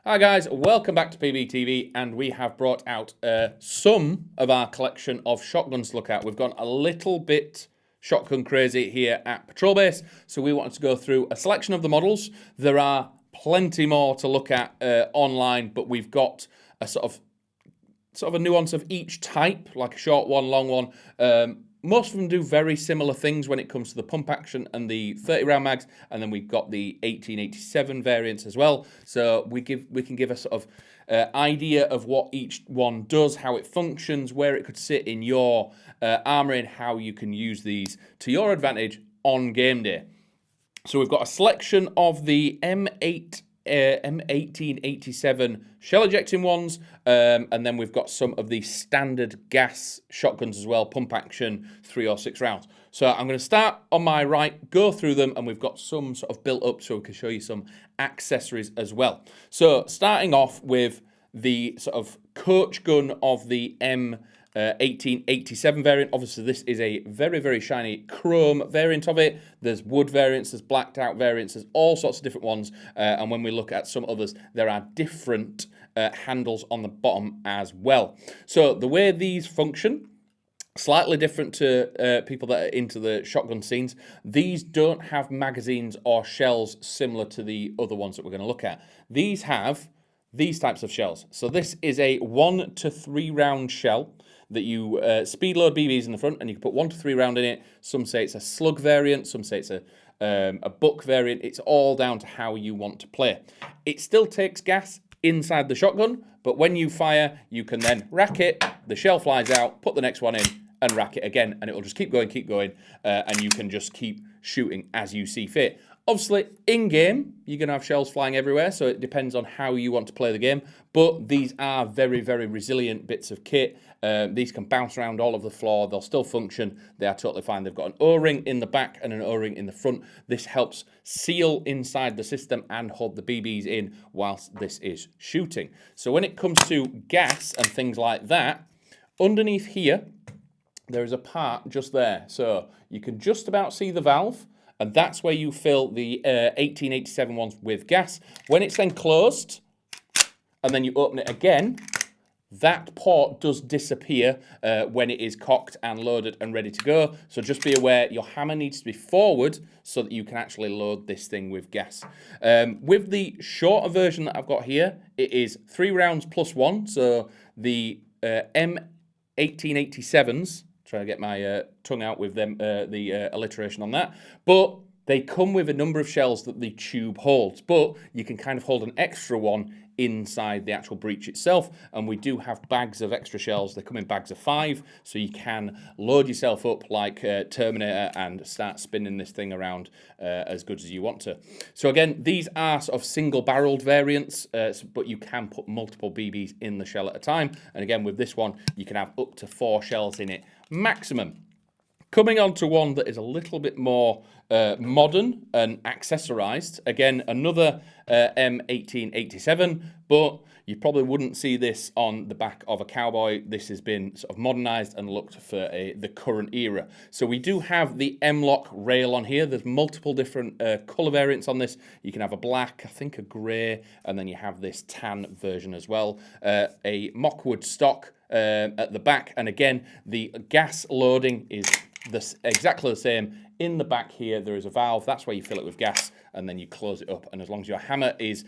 Hi guys, welcome back to PBTV, and we have brought out some of our collection of shotguns to look at. We've gone a little bit shotgun crazy here at Patrol Base, so we wanted to go through a selection of the models. There are plenty more to look at online, but we've got a sort of a nuance of each type, like a short one, long one. Most of them do very similar things when it comes to the pump action and the 30 round mags, and then we've got the 1887 variants as well. So we can give a sort of idea of what each one does, how it functions, where it could sit in your armory, and how you can use these to your advantage on game day. So we've got a selection of the M1887 shell ejecting ones, and then we've got some of the standard gas shotguns as well, pump action 3 or 6 rounds. So I'm going to start on my right, go through them, and we've got some sort of built up so we can show you some accessories as well. So starting off with the sort of coach gun of the M1887 variant. Obviously, this is a very, very shiny chrome variant of it. There's wood variants, there's blacked out variants, there's all sorts of different ones. And when we look at some others, there are different handles on the bottom as well. So the way these function, slightly different to people that are into the shotgun scenes. These don't have magazines or shells similar to the other ones that we're going to look at. These have these types of shells. So this is a 1 to 3 round shell that you speed load BBs in the front, and you can put 1 to 3 round in it. Some say it's a slug variant, some say it's a buck variant. It's all down to how you want to play. It still takes gas inside the shotgun, but when you fire, you can then rack it, the shell flies out, put the next one in, and rack it again, and it will just keep going, and you can just keep shooting as you see fit. Obviously, in-game, you're going to have shells flying everywhere, so it depends on how you want to play the game, but these are very, very resilient bits of kit. These can bounce around all over the floor. They'll still function. They are totally fine. They've got an O-ring in the back and an O-ring in the front. This helps seal inside the system and hold the BBs in whilst this is shooting. So when it comes to gas and things like that, underneath here, there is a part just there. So you can just about see the valve, and that's where you fill the 1887 ones with gas. When it's then closed, and then you open it again, that port does disappear when it is cocked and loaded and ready to go. So just be aware your hammer needs to be forward so that you can actually load this thing with gas. With the shorter version that I've got here, it is 3 rounds plus 1. So the M1887s, try to get my tongue out with them, the alliteration on that, but they come with a number of shells that the tube holds, but you can kind of hold an extra one inside the actual breech itself, and we do have bags of extra shells. They come in bags of 5, so you can load yourself up like Terminator and start spinning this thing around as good as you want to. So again, these are sort of single-barreled variants, but you can put multiple BBs in the shell at a time, and again with this one you can have up to 4 shells in it maximum. Coming on to one that is a little bit more modern and accessorized. Again, another M1887, but you probably wouldn't see this on the back of a cowboy. This has been sort of modernized and looked for the current era. So we do have the M-Lock rail on here. There's multiple different color variants on this. You can have a black, I think a gray, and then you have this tan version as well. A mockwood stock at the back, and again, the gas loading is exactly the same. In the back here, there is a valve. That's where you fill it with gas, and then you close it up. And as long as your hammer is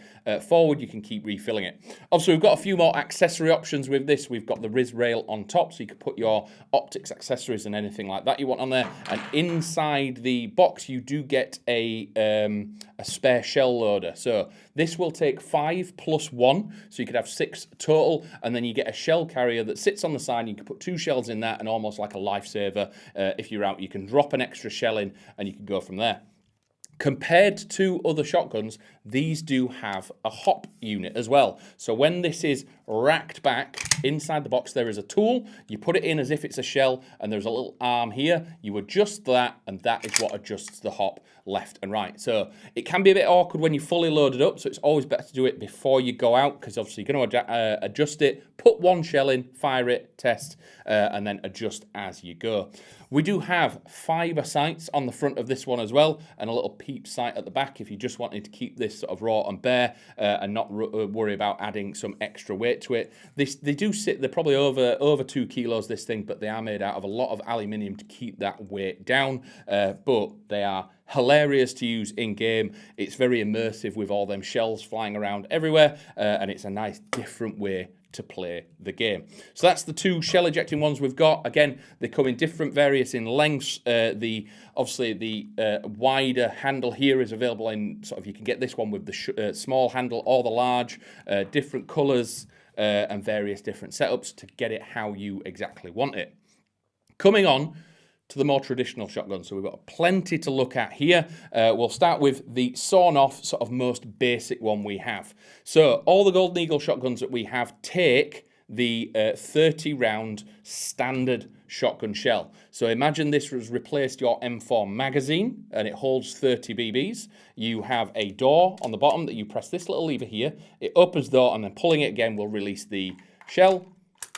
forward, you can keep refilling it. Obviously, we've got a few more accessory options with this. We've got the Riz rail on top, so you can put your optics accessories and anything like that you want on there. And inside the box, you do get a spare shell loader. So this will take 5 plus 1, so you could have 6 total. And then you get a shell carrier that sits on the side. You can put 2 shells in that, and almost like a lifesaver. If you're out, you can drop an extra shell in, and you can go from there. Compared to other shotguns, these do have a hop unit as well. So when this is racked back inside the box, there is a tool. You put it in as if it's a shell, and there's a little arm here. You adjust that, and that is what adjusts the hop left and right. So it can be a bit awkward when you fully load it up, so it's always better to do it before you go out, because obviously you're going to adjust it, put 1 shell in, fire it, test, and then adjust as you go. We do have fiber sights on the front of this one as well, and a little peep sight at the back if you just wanted to keep this this sort of raw and bare and not worry about adding some extra weight to it. They're probably over 2 kilos, this thing, but they are made out of a lot of aluminium to keep that weight down. But they are hilarious to use in game. It's very immersive with all them shells flying around everywhere, and it's a nice different way to play the game. So that's the 2 shell ejecting ones we've got. Again, they come in different various in lengths. Obviously the wider handle here is available in sort of, you can get this one with the small handle or the large, different colors and various different setups to get it how you exactly want it. Coming on to the more traditional shotgun. So we've got plenty to look at here. We'll start with the sawn-off, sort of most basic one we have. So all the Golden Eagle shotguns that we have take the 30-round standard shotgun shell. So imagine this has replaced your M4 magazine, and it holds 30 BBs. You have a door on the bottom that you press this little lever here. It opens the door, and then pulling it again will release the shell.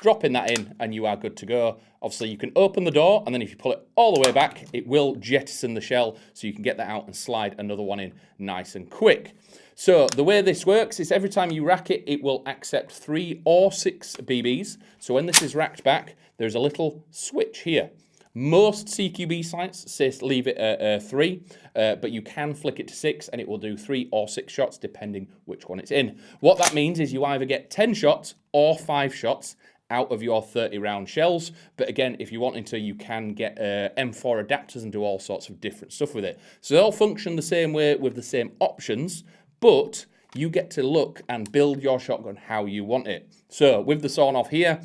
Dropping that in, and you are good to go. Obviously, you can open the door, and then if you pull it all the way back, it will jettison the shell, so you can get that out and slide another one in nice and quick. So the way this works is every time you rack it, it will accept 3 or 6 BBs. So when this is racked back, there's a little switch here. Most CQB sites say leave it at 3, but you can flick it to 6, and it will do 3 or 6 shots, depending which one it's in. What that means is you either get 10 shots or 5 shots out of your 30-round shells. But again, if you wanted to, you can get M4 adapters and do all sorts of different stuff with it. So they all function the same way with the same options, but you get to look and build your shotgun how you want it. So with the sawn-off here,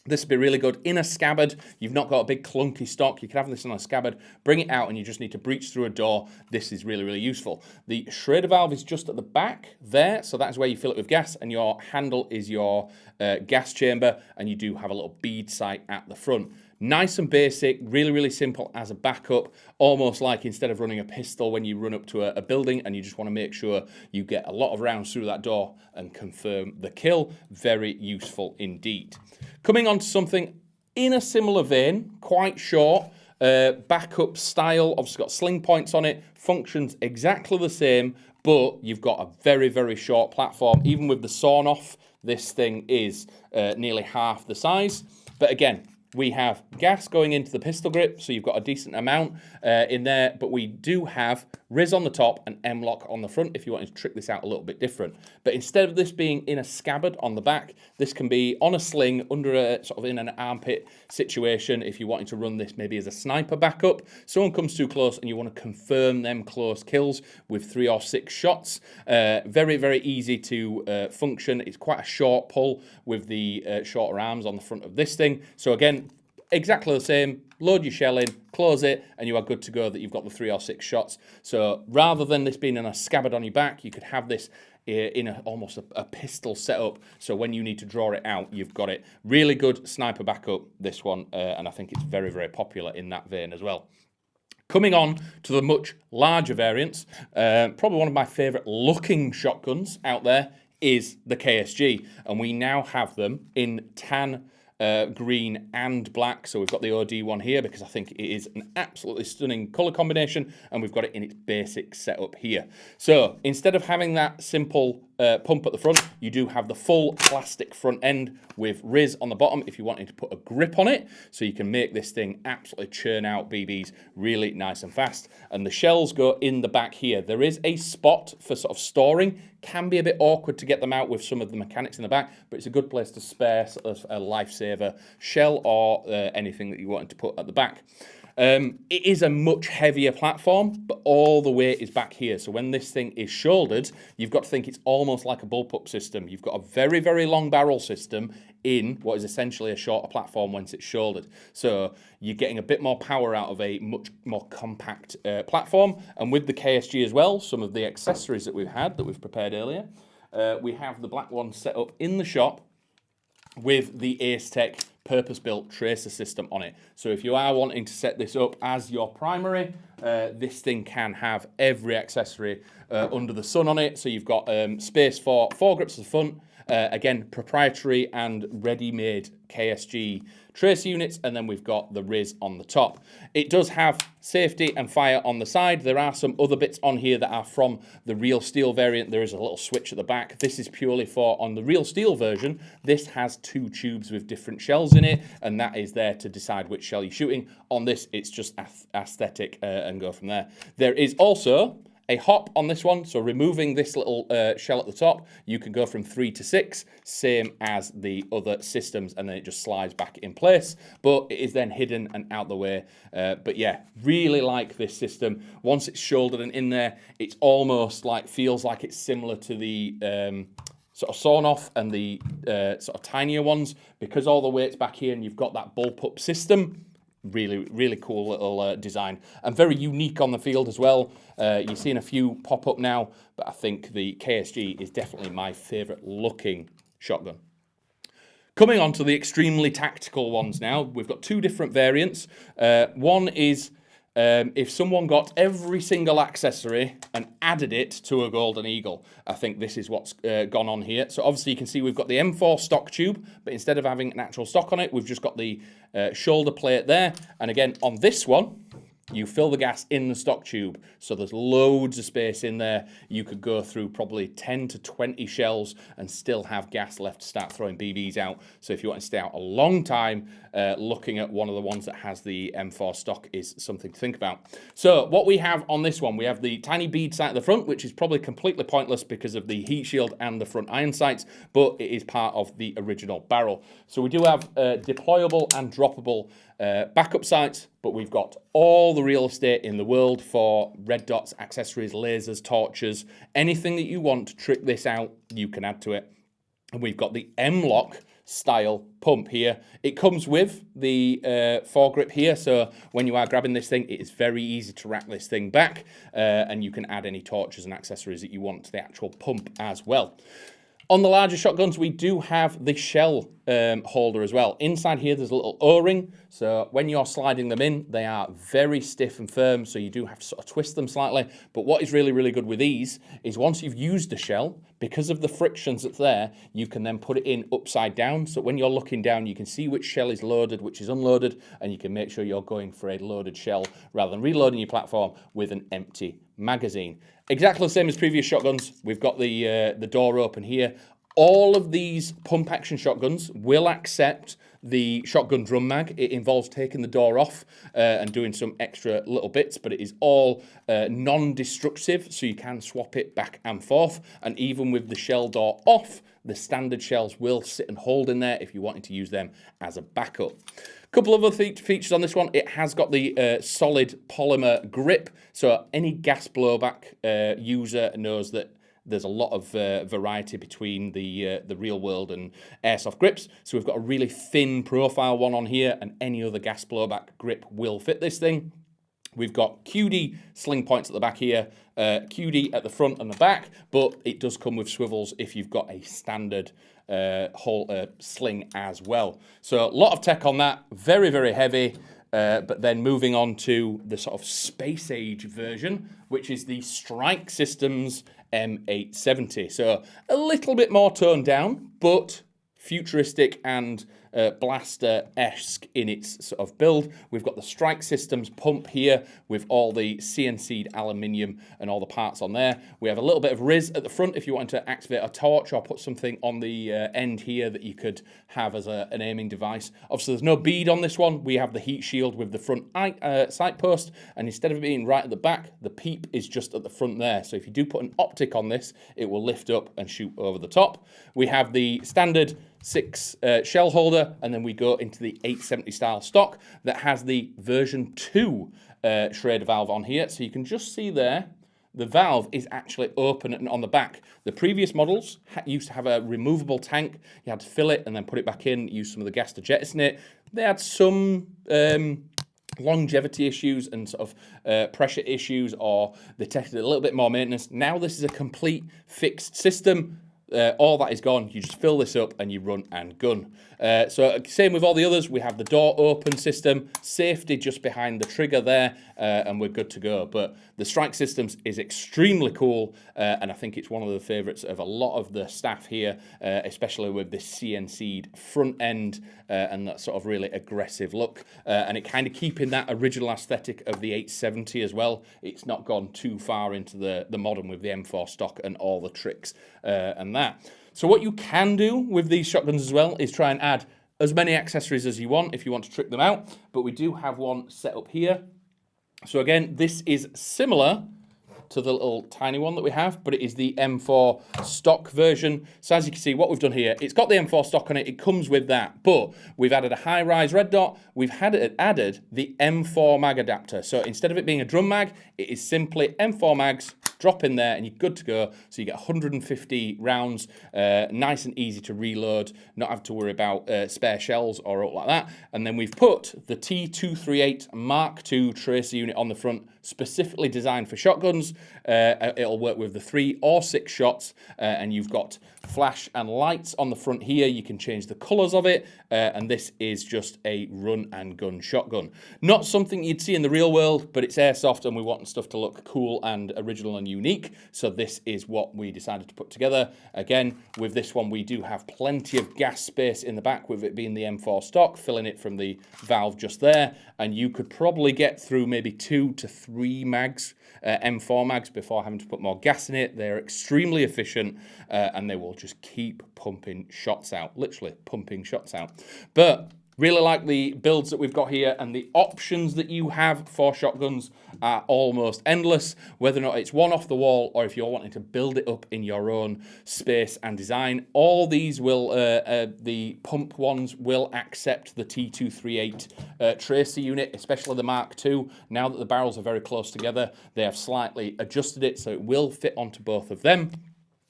this would be really good in a scabbard. You've not got a big clunky stock. You can have this on a scabbard, bring it out, and you just need to breach through a door. This is really, really useful. The Schrader valve is just at the back there, so that's where you fill it with gas, and your handle is your gas chamber, and you do have a little bead sight at the front. Nice and basic, really, really simple as a backup, almost like instead of running a pistol when you run up to a building and you just want to make sure you get a lot of rounds through that door and confirm the kill. Very useful indeed. Coming on to something in a similar vein, quite short, backup style, obviously got sling points on it, functions exactly the same, but you've got a very, very short platform. Even with the sawn-off, this thing is nearly half the size. But again, we have gas going into the pistol grip, so you've got a decent amount in there, but we do have Riz on the top and M-lock on the front if you wanted to trick this out a little bit different. But instead of this being in a scabbard on the back, this can be on a sling under a sort of in an armpit situation if you wanted to run this maybe as a sniper backup. Someone comes too close and you want to confirm them close kills with 3 or 6 shots. Very, very easy to function. It's quite a short pull with the shorter arms on the front of this thing. So again, exactly the same. Load your shell in, close it, and you are good to go that you've got the 3 or 6 shots. So rather than this being in a scabbard on your back, you could have this in almost a pistol setup. So when you need to draw it out, you've got it. Really good sniper backup, this one, and I think it's very, very popular in that vein as well. Coming on to the much larger variants, probably one of my favourite looking shotguns out there is the KSG, and we now have them in tan, green and black. So we've got the OD one here because I think it is an absolutely stunning colour combination, and we've got it in its basic setup here. So instead of having that simple pump at the front, you do have the full plastic front end with Riz on the bottom if you wanted to put a grip on it, so you can make this thing absolutely churn out BBs really nice and fast. And the shells go in the back here. There is a spot for sort of storing. Can be a bit awkward to get them out with some of the mechanics in the back, but it's a good place to spare sort of a lifesaver shell or anything that you wanted to put at the back. It is a much heavier platform, but all the weight is back here. So when this thing is shouldered, you've got to think it's almost like a bullpup system. You've got a very, very long barrel system in what is essentially a shorter platform once it's shouldered. So you're getting a bit more power out of a much more compact platform. And with the KSG as well, some of the accessories that we've had that we've prepared earlier, we have the black one set up in the shop with the Ace Tech purpose-built tracer system on it. So if you are wanting to set this up as your primary, this thing can have every accessory under the sun on it. So you've got space for 4 grips at the front, again, proprietary and ready-made KSG tracer units, and then we've got the RIS on the top. It does have safety and fire on the side. There are some other bits on here that are from the real steel variant. There is a little switch at the back. This is purely for, on the real steel version, this has 2 tubes with different shells in it, and that is there to decide which shell you're shooting. On this, it's just aesthetic and go from there. There is also a hop on this one, so removing this little shell at the top, you can go from 3 to 6, same as the other systems, and then it just slides back in place, but it is then hidden and out the way. But yeah, really like this system. Once it's shouldered and in there, it's almost like, feels like it's similar to the sort of sawn off and the sort of tinier ones, because all the weight's back here and you've got that bullpup system. Really, really cool little design, and very unique on the field as well. You're seeing a few pop up now, but I think the KSG is definitely my favourite looking shotgun. Coming on to the extremely tactical ones now, we've got 2 different variants. One is if someone got every single accessory and added it to a Golden Eagle. I think this is what's gone on here. So obviously you can see we've got the M4 stock tube, but instead of having an actual stock on it, we've just got the shoulder plate there. And again, on this one, you fill the gas in the stock tube, so there's loads of space in there. You could go through probably 10 to 20 shells and still have gas left to start throwing BBs out. So if you want to stay out a long time, looking at one of the ones that has the M4 stock is something to think about. So what we have on this one, we have the tiny bead sight at the front, which is probably completely pointless because of the heat shield and the front iron sights, but it is part of the original barrel. So we do have deployable and droppable backup sights, but we've got all the real estate in the world for red dots, accessories, lasers, torches, anything that you want to trick this out, you can add to it. And we've got the M-LOK style pump here. It comes with the foregrip here, so when you are grabbing this thing, it is very easy to rack this thing back, and you can add any torches and accessories that you want to the actual pump as well. On the larger shotguns, we do have the shell holder as well. Inside here, there's a little O-ring, so when you're sliding them in, they are very stiff and firm, so you do have to sort of twist them slightly. But what is really, really good with these is once you've used the shell, because of the frictions that's there, you can then put it in upside down, so when you're looking down, you can see which shell is loaded, which is unloaded, and you can make sure you're going for a loaded shell rather than reloading your platform with an empty magazine. Exactly the same as previous shotguns. We've got the door open here. All of these pump action shotguns will accept the shotgun drum mag. It involves taking the door off and doing some extra little bits, but it is all non-destructive, so you can swap it back and forth. And even with the shell door off, the standard shells will sit and hold in there if you're wanting to use them as a backup. Couple of other features on this one. It has got the solid polymer grip, so any gas blowback user knows that there's a lot of variety between the real world and airsoft grips. So we've got a really thin profile one on here, and any other gas blowback grip will fit this thing. We've got QD sling points at the back here, QD at the front and the back, but it does come with swivels if you've got a standard sling as well. So a lot of tech on that, very, very heavy. But then moving on to the sort of space age version, which is the Strike Systems M870. So a little bit more toned down, but futuristic and blaster-esque in its sort of build. We've got the Strike Systems pump here with all the CNC'd aluminium and all the parts on there. We have a little bit of RIS at the front if you want to activate a torch or put something on the end here that you could have as an aiming device. Obviously, there's no bead on this one. We have the heat shield with the front sight post, and instead of it being right at the back, the peep is just at the front there. So if you do put an optic on this, it will lift up and shoot over the top. We have the standard 6 shell holder, and then we go into the 870 style stock that has the version 2 Schrader valve on here. So you can just see there, the valve is actually open and on the back. The previous models used to have a removable tank. You had to fill it and then put it back in, use some of the gas to jettison it. They had some longevity issues and sort of pressure issues, or they tested a little bit more maintenance. Now this is a complete fixed system. All that is gone. You just fill this up and you run and gun. So same with all the others. We have the door open system, safety just behind the trigger there, and we're good to go. But the strike systems is extremely cool, and I think it's one of the favourites of a lot of the staff here, especially with this CNC'd front end and that sort of really aggressive look, and it kind of keeping that original aesthetic of the 870 as well. It's not gone too far into the modern with the M4 stock and all the tricks and that. So what you can do with these shotguns as well is try and add as many accessories as you want if you want to trick them out, but we do have one set up here. So again, this is similar to the little tiny one that we have, but it is the M4 stock version. So as you can see, what we've done here, it's got the M4 stock on it, it comes with that, but we've added a high-rise red dot, we've added the M4 mag adapter. So instead of it being a drum mag, it is simply M4 mags, drop in there and you're good to go. So you get 150 rounds, nice and easy to reload, not have to worry about spare shells or all like that. And then we've put the T238 Mark II tracer unit on the front, specifically designed for shotguns. It'll work with the 3 or 6 shots, and you've got flash and lights on the front here. You can change the colours of it, and this is just a run and gun shotgun. Not something you'd see in the real world, but it's airsoft and we want stuff to look cool and original and unique, so this is what we decided to put together. Again, with this one we do have plenty of gas space in the back, with it being the M4 stock, filling it from the valve just there, and you could probably get through maybe 2 to 3 mags, M4 mags, before having to put more gas in it. They're extremely efficient, and they will just keep pumping shots out, literally pumping shots out. But really like the builds that we've got here, and the options that you have for shotguns are almost endless, whether or not it's one off the wall or if you're wanting to build it up in your own space and design. All these will, the pump ones will accept the T238 tracer unit, especially the Mark II. Now that the barrels are very close together, they have slightly adjusted it so it will fit onto both of them.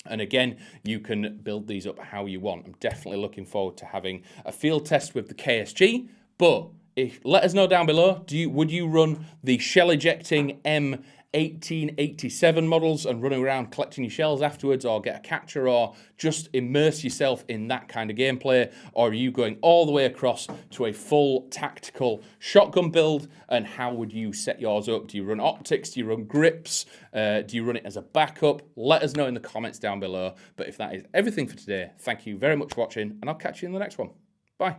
And again, you can build these up how you want. I'm definitely looking forward to having a field test with the KSG. But let us know down below, would you run the shell ejecting M1887 models and running around collecting your shells afterwards, or get a catcher, or just immerse yourself in that kind of gameplay? Or are you going all the way across to a full tactical shotgun build? And how would you set yours up? Do you run optics? Do you run grips? Do you run it as a backup? Let us know in the comments down below. But if that is everything for today, thank you very much for watching, and I'll catch you in the next one. Bye.